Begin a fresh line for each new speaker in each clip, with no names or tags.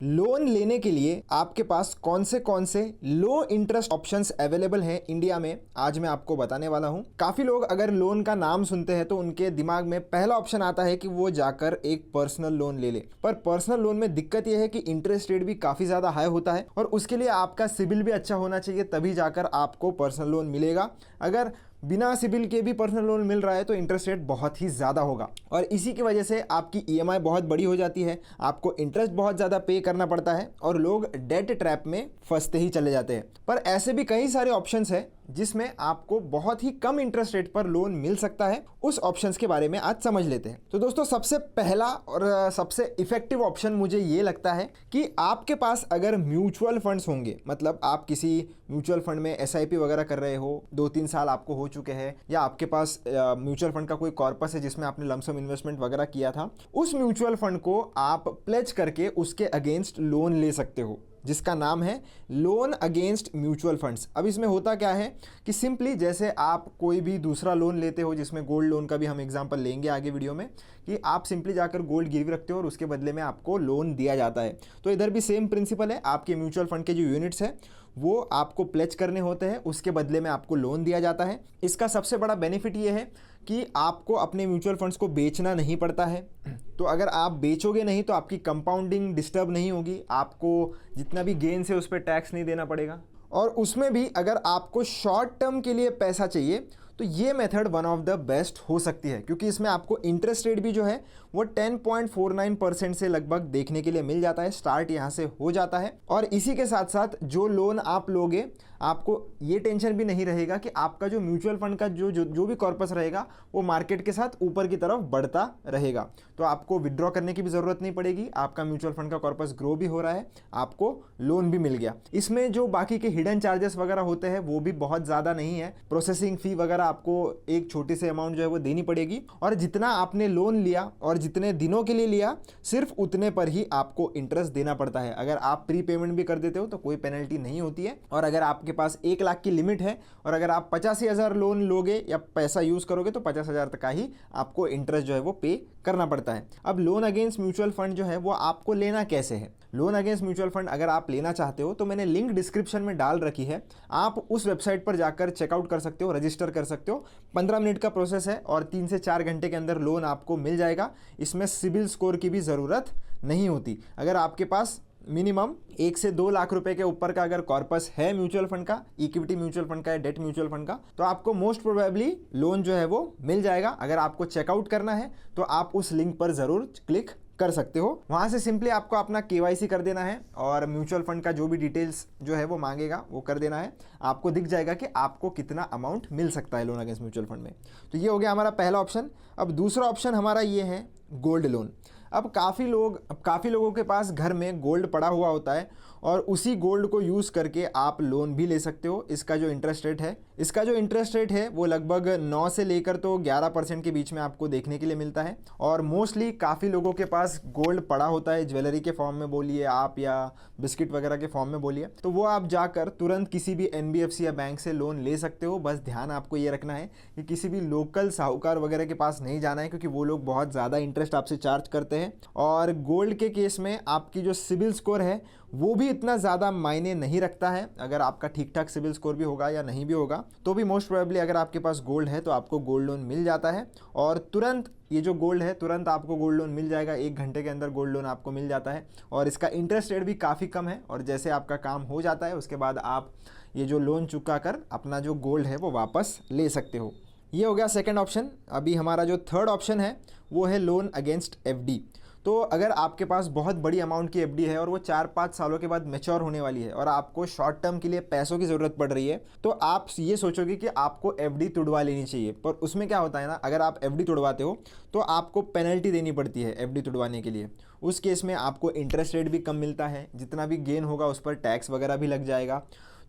Loan लेने के लिए आपके पास कौन से लो इंटरेस्ट ऑप्शंस अवेलेबल हैं इंडिया में, आज मैं आपको बताने वाला हूं। काफ़ी लोग अगर लोन का नाम सुनते हैं तो उनके दिमाग में पहला ऑप्शन आता है कि वो जाकर एक पर्सनल लोन ले ले। पर पर्सनल लोन में दिक्कत यह है कि इंटरेस्ट रेट भी काफ़ी ज़्यादा हाई होता है और उसके लिए आपका सिबिल भी अच्छा होना चाहिए, तभी जाकर आपको पर्सनल लोन मिलेगा। अगर बिना सिबिल के भी पर्सनल लोन मिल रहा है तो इंटरेस्ट रेट बहुत ही ज़्यादा होगा और इसी की वजह से आपकी ईएमआई बहुत बड़ी हो जाती है, आपको इंटरेस्ट बहुत ज़्यादा पे करना पड़ता है और लोग डेट ट्रैप में फंसते ही चले जाते हैं। पर ऐसे भी कई सारे ऑप्शंस हैं जिसमें आपको बहुत ही कम इंटरेस्ट रेट पर लोन मिल सकता है। उस ऑप्शंस के बारे में आज समझ लेते हैं। तो दोस्तों, सबसे पहला और सबसे इफेक्टिव ऑप्शन मुझे ये लगता है कि आपके पास अगर म्यूचुअल फंड्स होंगे, मतलब आप किसी म्यूचुअल फंड में एसआईपी वगैरह कर रहे हो, 2-3 साल आपको हो चुके हैं, या आपके पास म्यूचुअल फंड का कोई कॉर्पस है जिसमें आपने लमसम इन्वेस्टमेंट वगैरह किया था, उस म्यूचुअल फंड को आप प्लेज करके उसके अगेंस्ट लोन ले सकते हो, जिसका नाम है लोन अगेंस्ट म्यूचुअल फंड्स। अब इसमें होता क्या है कि सिंपली जैसे आप कोई भी दूसरा लोन लेते हो, जिसमें गोल्ड लोन का भी हम एग्जांपल लेंगे आगे वीडियो में, कि आप सिंपली जाकर गोल्ड गिरवी रखते हो और उसके बदले में आपको लोन दिया जाता है। तो इधर भी सेम प्रिंसिपल है, आपके म्यूचुअल फंड के जो यूनिट्स हैं वो आपको प्लेज करने होते हैं, उसके बदले में आपको लोन दिया जाता है। इसका सबसे बड़ा बेनिफिट ये है कि आपको अपने म्यूचुअल फंड्स को बेचना नहीं पड़ता है। तो अगर आप बेचोगे नहीं तो आपकी कंपाउंडिंग डिस्टर्ब नहीं होगी, आपको जितना भी गेन है उस पर टैक्स नहीं देना पड़ेगा। और उसमें भी अगर आपको शॉर्ट टर्म के लिए पैसा चाहिए तो ये method one of the best हो सकती है, क्योंकि इसमें आपको इंटरेस्ट रेट भी जो है वो 10.49% से लगभग देखने के लिए मिल जाता है। स्टार्ट यहाँ से हो जाता है और इसी के साथ साथ जो लोन आप लोगे आपको ये टेंशन भी नहीं रहेगा कि आपका जो म्यूचुअल फंड का जो भी कॉर्पस रहेगा वो मार्केट के साथ ऊपर की तरफ बढ़ता रहेगा। तो आपको विड्रॉ करने की भी ज़रूरत नहीं पड़ेगी, आपका म्यूचुअल फंड का कॉर्पस ग्रो भी हो रहा है, आपको लोन भी मिल गया। इसमें जो बाकी के हिडन चार्जेस वगैरह होते हैं वो भी बहुत ज़्यादा नहीं है, प्रोसेसिंग फ़ी वगैरह आपको एक छोटी सी अमाउंट जो है वो देनी पड़ेगी और जितना आपने लोन लिया और जितने दिनों के लिए लिया सिर्फ उतने पर ही आपको इंटरेस्ट देना पड़ता है। अगर आप प्री पेमेंट भी कर देते हो तो कोई पेनल्टी नहीं होती है। और अगर आपके पास 1 लाख की लिमिट है और अगर आप 85,000 लोन लोगे या पैसा यूज करोगे तो 50,000 तक का ही आपको इंटरेस्ट जो है वो पे करना पड़ता है। अब लोन अगेंस्ट म्यूचुअल फंड जो है वो आपको लेना कैसे है? लोन अगेंस्ट म्यूचुअल फंड अगर आप लेना चाहते हो तो मैंने लिंक डिस्क्रिप्शन में डाल रखी है, आप उस वेबसाइट पर जाकर चेकआउट कर सकते हो, रजिस्टर कर सकते हो। 15 मिनट का प्रोसेस है और 3 से 4 घंटे के अंदर लोन आपको मिल जाएगा। इसमें सिबिल स्कोर की भी ज़रूरत नहीं होती। अगर आपके पास मिनिमम 1 से 2 लाख रुपए के ऊपर का अगर कॉर्पस है म्यूचुअल फंड का, इक्विटी म्यूचुअल फंड का या डेट म्यूचुअल फंड का, तो आपको मोस्ट प्रोबेबली लोन जो है वो मिल जाएगा। अगर आपको चेकआउट करना है तो आप उस लिंक पर ज़रूर क्लिक कर सकते हो। वहां से सिंपली आपको अपना केवाईसी कर देना है और म्यूचुअल फंड का जो भी डिटेल्स जो है वो मांगेगा वो कर देना है। आपको दिख जाएगा कि आपको कितना अमाउंट मिल सकता है लोन अगेंस्ट म्यूचुअल फंड में। तो ये हो गया हमारा पहला ऑप्शन। अब दूसरा ऑप्शन हमारा ये है गोल्ड लोन। अब काफ़ी लोगों के पास घर में गोल्ड पड़ा हुआ होता है और उसी गोल्ड को यूज़ करके आप लोन भी ले सकते हो। इसका जो इंटरेस्ट रेट है वो लगभग 9 से लेकर तो 11% के बीच में आपको देखने के लिए मिलता है। और मोस्टली काफ़ी लोगों के पास गोल्ड पड़ा होता है, ज्वेलरी के फॉर्म में बोलिए आप या बिस्किट वगैरह के फॉर्म में बोलिए, तो वो आप जाकर तुरंत किसी भी NBFC या बैंक से लोन ले सकते हो। बस ध्यान आपको ये रखना है कि किसी भी लोकल साहूकार वगैरह के पास नहीं जाना है, क्योंकि वो लोग बहुत ज़्यादा इंटरेस्ट आपसे चार्ज करते हैं। और गोल्ड के केस में आपकी जो सिबिल स्कोर है वो भी इतना ज़्यादा मायने नहीं रखता है। अगर आपका ठीक ठाक सिबिल स्कोर भी होगा या नहीं भी होगा तो भी मोस्ट प्रोबेबली अगर आपके पास गोल्ड है तो आपको गोल्ड लोन मिल जाता है और तुरंत ये जो गोल्ड है तुरंत आपको गोल्ड लोन मिल जाएगा। 1 घंटे के अंदर गोल्ड लोन आपको मिल जाता है और इसका इंटरेस्ट रेट भी काफ़ी कम है। और जैसे आपका काम हो जाता है उसके बाद आप ये जो लोन चुका कर अपना जो गोल्ड है वो वापस ले सकते हो। ये हो गया सेकंड ऑप्शन। अभी हमारा जो थर्ड ऑप्शन है वो है लोन अगेंस्ट एफडी। तो अगर आपके पास बहुत बड़ी अमाउंट की एफडी है और वो 4-5 सालों के बाद मैच्योर होने वाली है और आपको शॉर्ट टर्म के लिए पैसों की ज़रूरत पड़ रही है, तो आप ये सोचोगे कि आपको एफडी तुड़वा लेनी चाहिए। पर उसमें क्या होता है ना, अगर आप एफडी तुड़वाते हो तो आपको पेनल्टी देनी पड़ती है एफडी तुड़वाने के लिए। उस केस में आपको इंटरेस्ट रेट भी कम मिलता है, जितना भी गेन होगा उस पर टैक्स वगैरह भी लग जाएगा।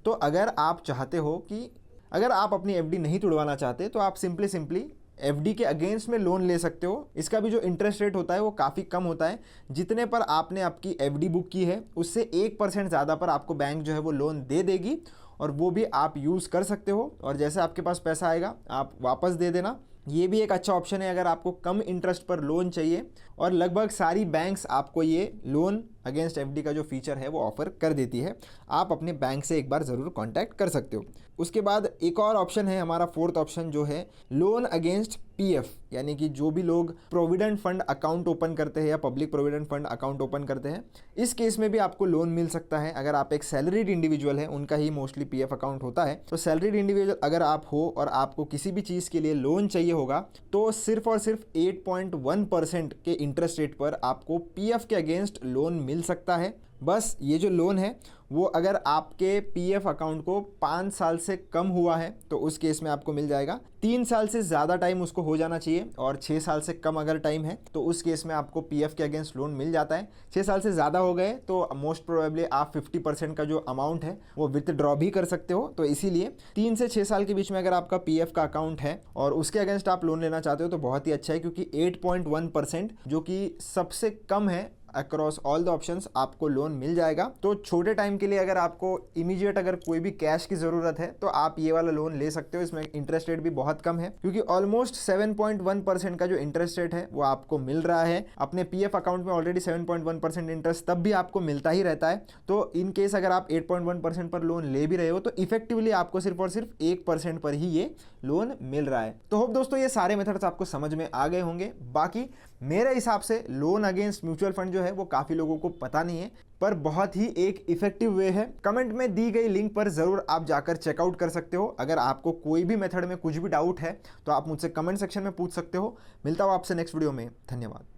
तो अगर आप चाहते हो कि अगर आप अपनी एफडी नहीं तुड़वाना चाहते तो आप सिंपली एफडी के अगेंस्ट में लोन ले सकते हो। इसका भी जो इंटरेस्ट रेट होता है वो काफ़ी कम होता है। जितने पर आपने आपकी एफडी बुक की है उससे 1% ज़्यादा पर आपको बैंक जो है वो लोन दे देगी और वो भी आप यूज़ कर सकते हो। और जैसे आपके पास पैसा आएगा आप वापस दे देना। ये भी एक अच्छा ऑप्शन है अगर आपको कम इंटरेस्ट पर लोन चाहिए और लगभग सारी बैंक्स आपको ये लोन अगेंस्ट एफडी का जो फीचर है वो ऑफर कर देती है। आप अपने बैंक से एक बार ज़रूर कांटेक्ट कर सकते हो। उसके बाद एक और ऑप्शन है हमारा, फोर्थ ऑप्शन जो है लोन अगेंस्ट पीएफ, यानी कि जो भी लोग प्रोविडेंट फंड अकाउंट ओपन करते हैं या public provident fund account open करते हैं, इस केस में भी आपको लोन मिल सकता है। अगर आप एक सैलरीड इंडिविजुअल है, उनका ही मोस्टली पीएफ अकाउंट होता है, तो सैलरीड इंडिविजुअल अगर आप हो और आपको किसी भी चीज़ के लिए लोन चाहिए होगा तो सिर्फ और सिर्फ 8.1% के इंटरेस्ट रेट पर आपको पीएफ के अगेंस्ट लोन मिल सकता है। बस ये जो लोन है वो अगर आपके पीएफ अकाउंट को 5 साल से कम हुआ है तो उस केस में आपको मिल जाएगा। 3 साल से ज़्यादा टाइम उसको हो जाना चाहिए और 6 साल से कम अगर टाइम है तो उस केस में आपको पीएफ के अगेंस्ट लोन मिल जाता है। 6 साल से ज़्यादा हो गए तो मोस्ट प्रोबेबली आप 50% का जो अमाउंट है वो विथड्रॉ भी कर सकते हो। तो इसीलिए 3 से 6 साल के बीच में अगर आपका पीएफ का अकाउंट है और उसके अगेंस्ट आप लोन लेना चाहते हो तो बहुत ही अच्छा है, क्योंकि 8.1% जो कि सबसे कम है अक्रॉस ऑल द ऑप्शंस आपको लोन मिल जाएगा। तो छोटे टाइम के लिए अगर आपको इमीडिएट अगर कोई भी कैश की ज़रूरत है तो आप ये वाला लोन ले सकते हो। इसमें इंटरेस्ट रेट भी बहुत कम है, क्योंकि ऑलमोस्ट 7.1% का जो इंटरेस्ट रेट है वो आपको मिल रहा है। अपने पीएफ अकाउंट में ऑलरेडी 7.1% इंटरेस्ट तब भी आपको मिलता ही रहता है। तो इन केस अगर आप 8.1% पर लोन ले भी रहे हो तो इफेक्टिवली आपको सिर्फ और सिर्फ 1% पर ही ये लोन मिल रहा है। तो होप दोस्तों ये सारे मेथड्स आपको समझ में आ गए होंगे। बाकी मेरे हिसाब से लोन अगेंस्ट म्यूचुअल फंड जो है वो काफ़ी लोगों को पता नहीं है, पर बहुत ही एक इफेक्टिव वे है। कमेंट में दी गई लिंक पर ज़रूर आप जाकर चेकआउट कर सकते हो। अगर आपको कोई भी मेथड में कुछ भी डाउट है तो आप मुझसे कमेंट सेक्शन में पूछ सकते हो। मिलता हूँ आपसे नेक्स्ट वीडियो में। धन्यवाद।